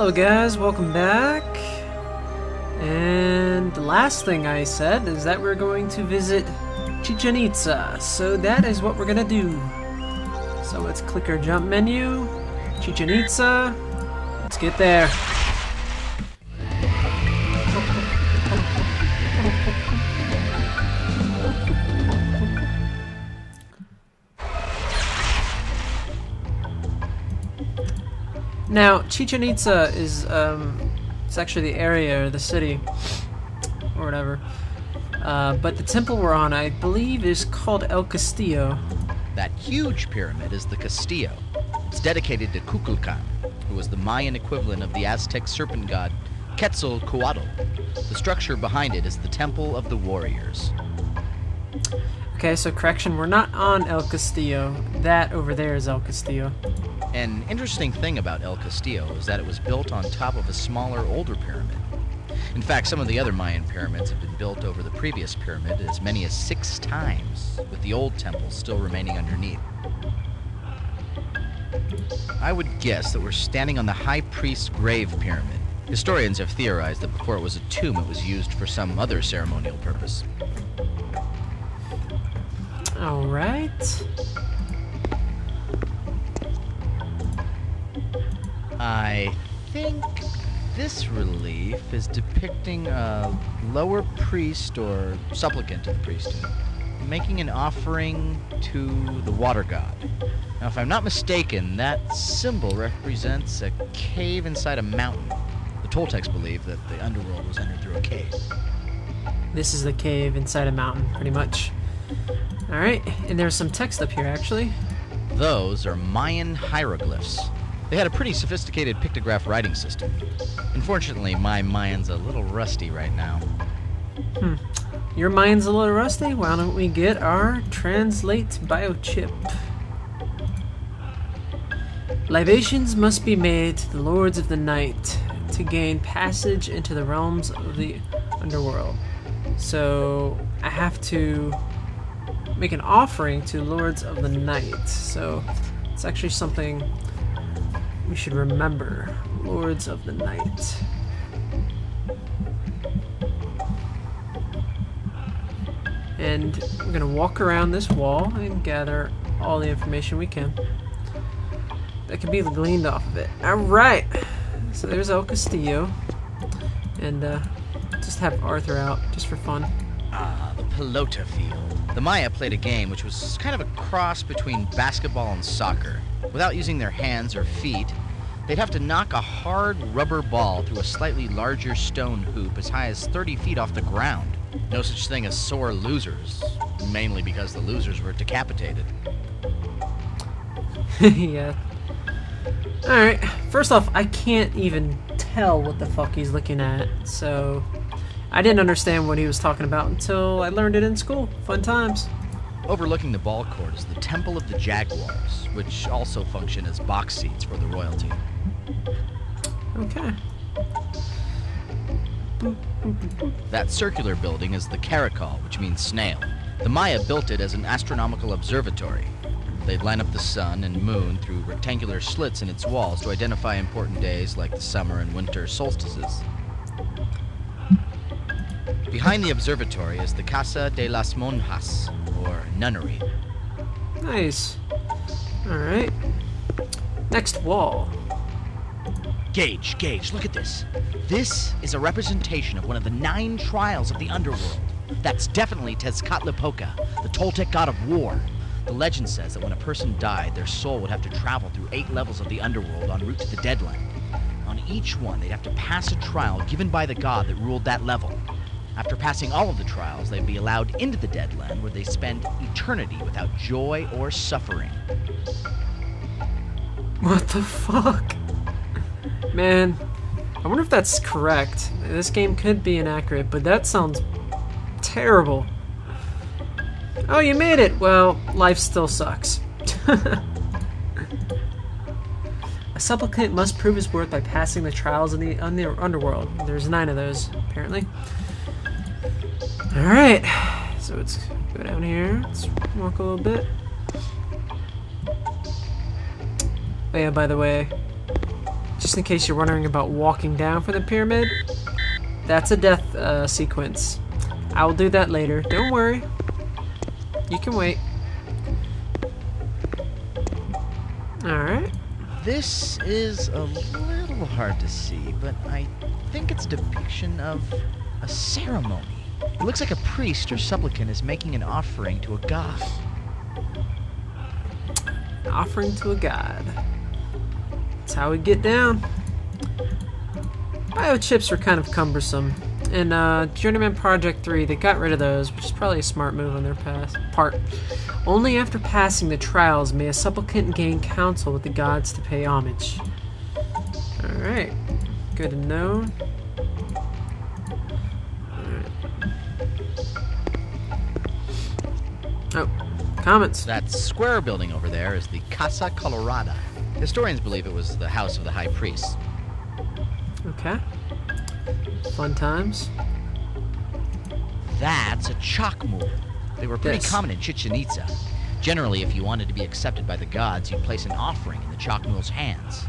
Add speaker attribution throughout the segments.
Speaker 1: Hello guys, welcome back. And the last thing I said is that we're going to visit Chichen Itza. So that is what we're gonna do. So let's click our jump menu. Chichen Itza. Let's get there. Now, Chichen Itza is it's actually the area or the city or whatever. But the temple we're on, I believe, is called El Castillo.
Speaker 2: That huge pyramid is the Castillo. It's dedicated to Kukulkan, who was the Mayan equivalent of the Aztec serpent god Quetzalcoatl. The structure behind it is the Temple of the Warriors.
Speaker 1: Okay, so correction, we're not on El Castillo. That over there is El Castillo.
Speaker 2: An interesting thing about El Castillo is that it was built on top of a smaller, older pyramid. In fact, some of the other Mayan pyramids have been built over the previous pyramid as many as 6 times, with the old temple still remaining underneath. I would guess that we're standing on the High Priest's grave pyramid. Historians have theorized that before it was a tomb, it was used for some other ceremonial purpose.
Speaker 1: Alright.
Speaker 2: I think this relief is depicting a lower priest or supplicant of the priesthood making an offering to the water god. Now, if I'm not mistaken, that symbol represents a cave inside a mountain. The Toltecs believed that the underworld was entered through a cave.
Speaker 1: This is the cave inside a mountain, pretty much. Alright, and there's some text up here, actually.
Speaker 2: Those are Mayan hieroglyphs. They had a pretty sophisticated pictograph writing system. Unfortunately, my Mayan's a little rusty right now.
Speaker 1: Your mind's a little rusty? Why don't we get our translate biochip? Libations must be made to the lords of the night to gain passage into the realms of the underworld. So I have to make an offering to lords of the night. So it's actually something we should remember. Lords of the night. And we're gonna walk around this wall and gather all the information we can that can be gleaned off of it. Alright, so there's El Castillo, and just have Arthur out just for fun.
Speaker 2: Ah, the pelota field. The Maya played a game which was kind of a cross between basketball and soccer. Without using their hands or feet, they'd have to knock a hard rubber ball through a slightly larger stone hoop as high as 30 feet off the ground. No such thing as sore losers, mainly because the losers were decapitated.
Speaker 1: Yeah. Alright, first off, I can't even tell what the fuck he's looking at, so I didn't understand what he was talking about until I learned it in school. Fun times.
Speaker 2: Overlooking the ball court is the Temple of the Jaguars, which also function as box seats for the royalty.
Speaker 1: Okay.
Speaker 2: That circular building is the Caracol, which means snail. The Maya built it as an astronomical observatory. They'd line up the sun and moon through rectangular slits in its walls to identify important days like the summer and winter solstices. Behind the observatory is the Casa de las Monjas, or nunnery.
Speaker 1: Nice. Alright. Next wall.
Speaker 2: Gage, look at this. This is a representation of one of the 9 trials of the underworld. That's definitely Tezcatlipoca, the Toltec god of war. The legend says that when a person died, their soul would have to travel through 8 levels of the underworld en route to the Deadland. On each one, they'd have to pass a trial given by the god that ruled that level. After passing all of the trials, they'd be allowed into the Deadland, where they spend eternity without joy or suffering.
Speaker 1: What the fuck? Man, I wonder if that's correct. This game could be inaccurate, but that sounds terrible. Oh, you made it! Well, life still sucks. A supplicant must prove his worth by passing the trials in the underworld. There's 9 of those, apparently. Alright, so let's go down here. Let's walk a little bit. Oh yeah, by the way, just just in case you're wondering about walking down from the pyramid, that's a death sequence. I will do that later. Don't worry. You can wait. Alright.
Speaker 2: This is a little hard to see, but I think it's a depiction of a ceremony. It looks like a priest or supplicant is making an offering to a god.
Speaker 1: An offering to a god. That's how we get down. Biochips were kind of cumbersome. In Journeyman Project 3, they got rid of those, which is probably a smart move on their part. Only after passing the trials may a supplicant gain counsel with the gods to pay homage. Alright. Good to know. Oh, comments.
Speaker 2: That square building over there is the Casa Colorada. Historians believe it was the house of the high priest.
Speaker 1: Okay. Fun times.
Speaker 2: That's a chalk mold. They were pretty common in Chichen Itza. Generally, if you wanted to be accepted by the gods, you'd place an offering in the chalk mule's hands.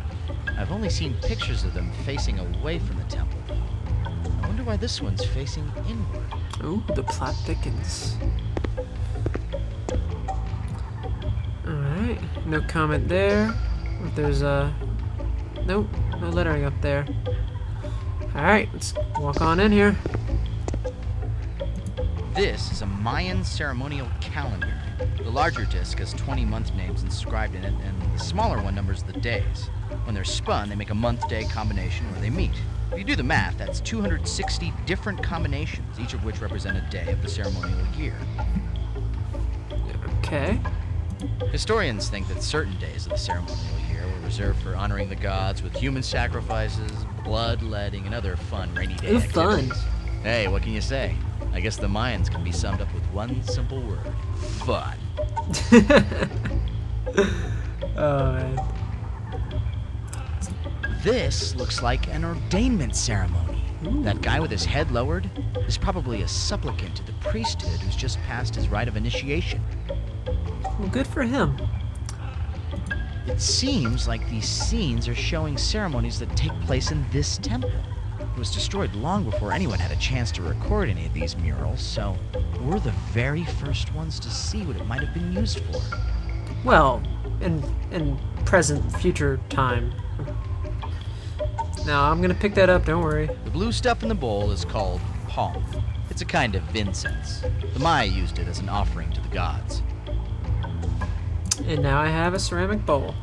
Speaker 2: I've only seen pictures of them facing away from the temple, though. I wonder why this one's facing inward.
Speaker 1: Ooh, the plot thickens. Alright, no comment there. If there's nope, no lettering up there. Alright, let's walk on in here.
Speaker 2: This is a Mayan ceremonial calendar. The larger disc has 20 month names inscribed in it, and the smaller one numbers the days. When they're spun, they make a month-day combination where they meet. If you do the math, that's 260 different combinations, each of which represent a day of the ceremonial year.
Speaker 1: Okay.
Speaker 2: Historians think that certain days of the ceremonial year were reserved for honoring the gods with human sacrifices, bloodletting, and other fun rainy day activities.
Speaker 1: Fun.
Speaker 2: Hey, what can you say? I guess the Mayans can be summed up with one simple word. Fun.
Speaker 1: Oh, man.
Speaker 2: This looks like an ordainment ceremony.
Speaker 1: Ooh.
Speaker 2: That guy with his head lowered is probably a supplicant to the priesthood who's just passed his rite of initiation.
Speaker 1: Well, good for him.
Speaker 2: It seems like these scenes are showing ceremonies that take place in this temple. It was destroyed long before anyone had a chance to record any of these murals, so we're the very first ones to see what it might have been used for.
Speaker 1: Well, in present, future time. Now, I'm gonna pick that up, don't worry.
Speaker 2: The blue stuff in the bowl is called palm. It's a kind of incense. The Maya used it as an offering to the gods.
Speaker 1: And now I have a ceramic bowl.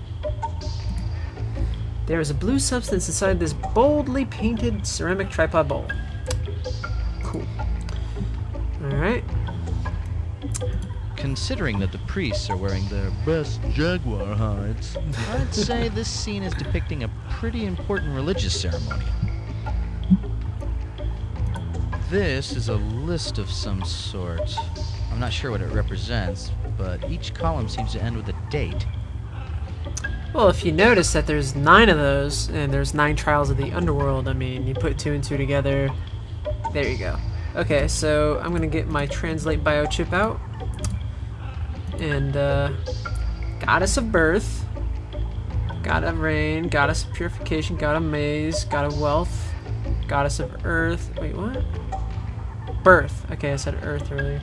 Speaker 1: There is a blue substance inside this boldly painted ceramic tripod bowl. Cool. Alright.
Speaker 2: Considering that the priests are wearing their best jaguar hides, I'd say this scene is depicting a pretty important religious ceremony. This is a list of some sort. I'm not sure what it represents, but each column seems to end with a date.
Speaker 1: Well, if you notice that there's 9 of those, and there's 9 trials of the underworld, I mean, you put 2 and 2 together, there you go. Okay, so I'm gonna get my translate biochip out. And, Goddess of Birth, God of Rain, Goddess of Purification, God of Maize, God of Wealth, Goddess of Earth, wait, what? Birth, okay, I said Earth earlier.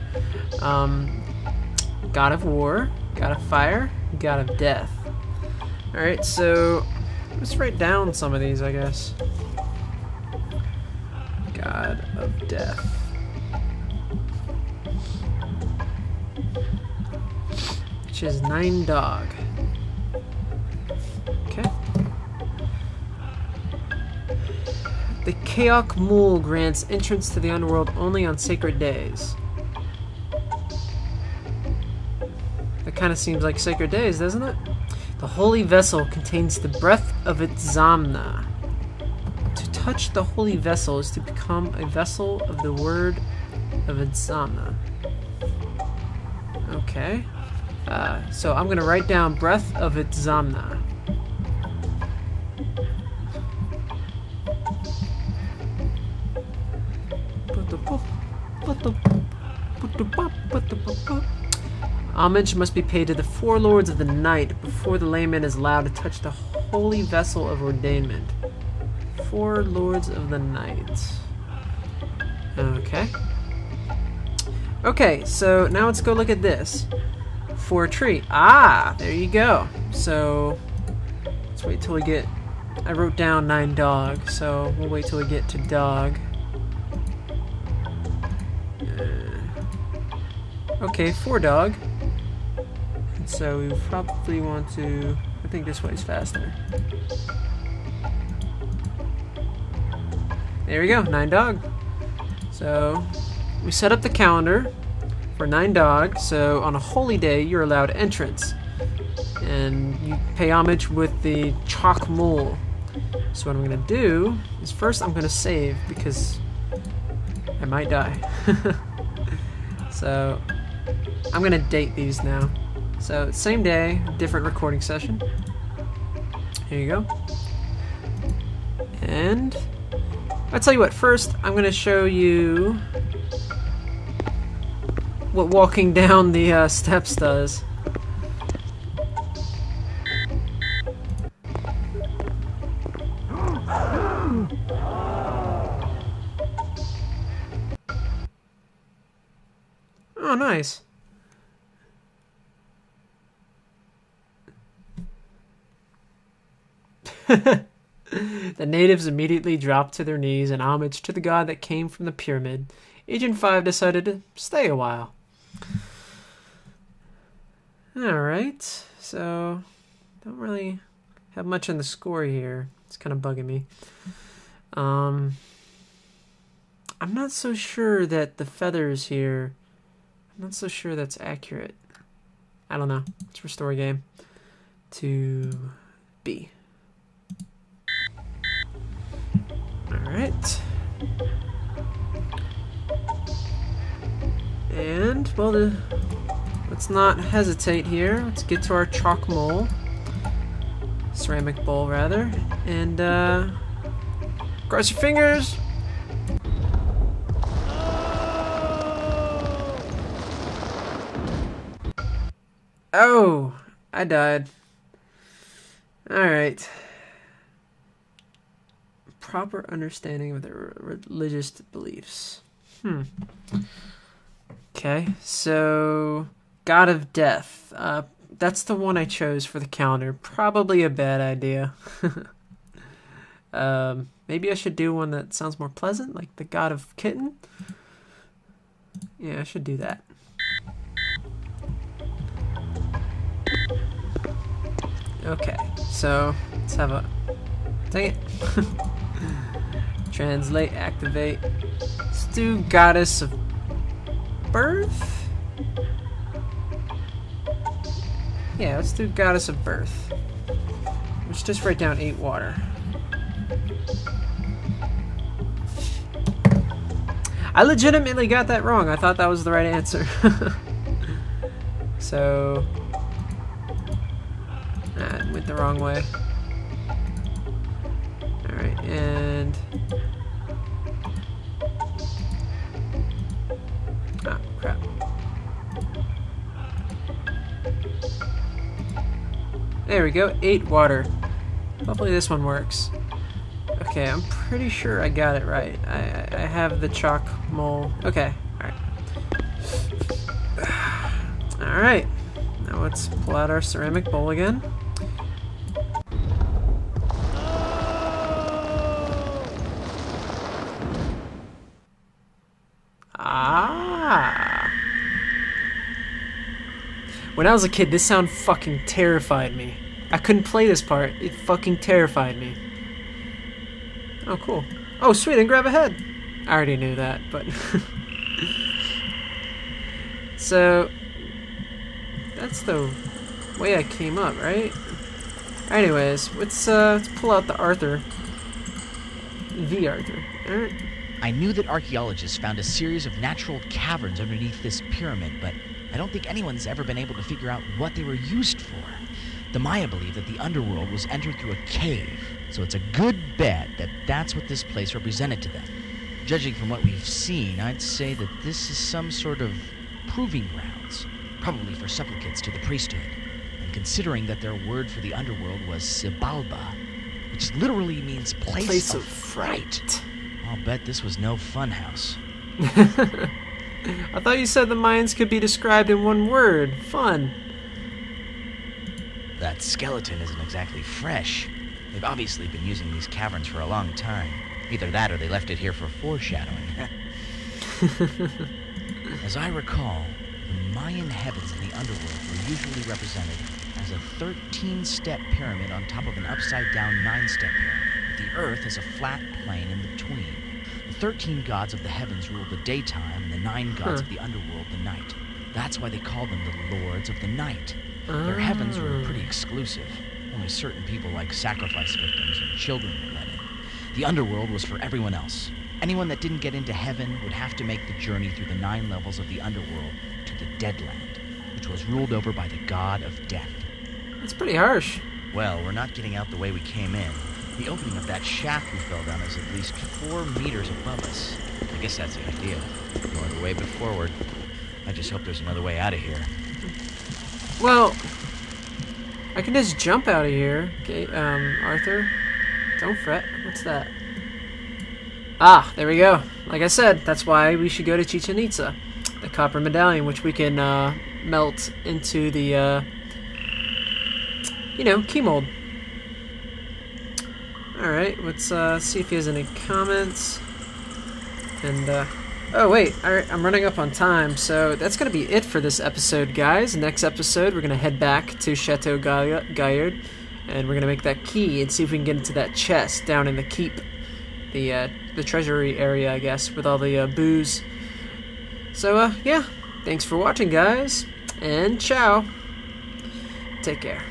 Speaker 1: God of War, God of Fire, God of Death. Alright, so let's write down some of these, I guess. God of Death. Which is 9 dog. Okay. The Kaok Mule grants entrance to the underworld only on sacred days. That kind of seems like sacred days, doesn't it? The holy vessel contains the breath of its Zamna. To touch the holy vessel is to become a vessel of the word of its Zamna. Okay. So I'm going to write down breath of its Zamna. Homage must be paid to the 4 lords of the night before the layman is allowed to touch the holy vessel of ordainment. 4 Lords of the Night. Okay. Okay, so now let's go look at this. For a tree. Ah, there you go. So, let's wait till we get... I wrote down 9 dog, so we'll wait till we get to dog. Okay, 4 dog. And so we probably want to... I think this way is faster. There we go, 9 dog. So, we set up the calendar for 9 dog, so on a holy day, you're allowed entrance. And you pay homage with the chalk mole. So what I'm going to do is first I'm going to save, because I might die. So, I'm going to date these now. So, same day, different recording session. Here you go. And I'll tell you what, first I'm going to show you what walking down the steps does. Oh, nice. The natives immediately dropped to their knees in homage to the god that came from the pyramid. Agent 5 decided to stay a while. Alright, so don't really have much in the score here. It's kind of bugging me. I'm not so sure that the feathers here, I'm not so sure that's accurate. I don't know. Let's restore game to B. Alright. And, well, let's not hesitate here. Let's get to our chalk mole. Ceramic bowl, rather. And, cross your fingers! Oh! I died. Alright. Proper understanding of their religious beliefs. Okay, so God of Death. That's the one I chose for the calendar. Probably a bad idea. Maybe I should do one that sounds more pleasant, like the God of Kitten. Yeah, I should do that. Okay, so let's have a... Dang it. Translate, activate. Let's do Goddess of Birth? Yeah, let's do Goddess of Birth. Let's just write down 8 water. I legitimately got that wrong. I thought that was the right answer. So... I went the wrong way. Alright, and... Ah, crap. There we go, 8 water. Hopefully this one works. Okay, I'm pretty sure I got it right. I have the chalk mole. Okay, alright. Alright, now let's pull out our ceramic bowl again. Ah! When I was a kid, this sound fucking terrified me. I couldn't play this part. It fucking terrified me. Oh, cool. Oh, sweet, and grab a head. I already knew that, but... So... That's the way I came up, right? Anyways, let's pull out the Arthur. The Arthur. Alright.
Speaker 2: I knew that archaeologists found a series of natural caverns underneath this pyramid, but I don't think anyone's ever been able to figure out what they were used for. The Maya believe that the underworld was entered through a cave, so it's a good bet that that's what this place represented to them. Judging from what we've seen, I'd say that this is some sort of proving grounds, probably for supplicants to the priesthood. And considering that their word for the underworld was Sibalba, which literally means place of fright.
Speaker 1: fright.
Speaker 2: I'll bet this was no fun house.
Speaker 1: I thought you said the Mayans could be described in one word. Fun.
Speaker 2: That skeleton isn't exactly fresh. They've obviously been using these caverns for a long time. Either that or they left it here for foreshadowing. As I recall, the Mayan heavens and the underworld were usually represented as a 13-step pyramid on top of an upside-down 9-step pyramid, with the earth as a flat plane in between. The 13 gods of the heavens rule the daytime, and the 9 gods of the underworld the night. That's why they call them the Lords of the Night. Their heavens were pretty exclusive. Only certain people like sacrifice victims and children were let in. The underworld was for everyone else. Anyone that didn't get into heaven would have to make the journey through the 9 levels of the underworld to the Deadland, which was ruled over by the god of death.
Speaker 1: That's pretty harsh.
Speaker 2: Well, we're not getting out the way we came in. The opening of that shaft we fell down is at least 4 meters above us. I guess that's the idea. No other way but forward. I just hope there's another way out of here.
Speaker 1: Well, I can just jump out of here. Okay, Arthur. Don't fret. What's that? Ah, there we go. Like I said, that's why we should go to Chichen Itza. The copper medallion, which we can melt into the, key mold. Alright, let's see if he has any comments. And, oh wait, I'm running up on time, so that's going to be it for this episode, guys. Next episode, we're going to head back to Chateau Gaillard, and we're going to make that key and see if we can get into that chest down in the keep. The treasury area, I guess, with all the booze. So, yeah, thanks for watching, guys, and ciao. Take care.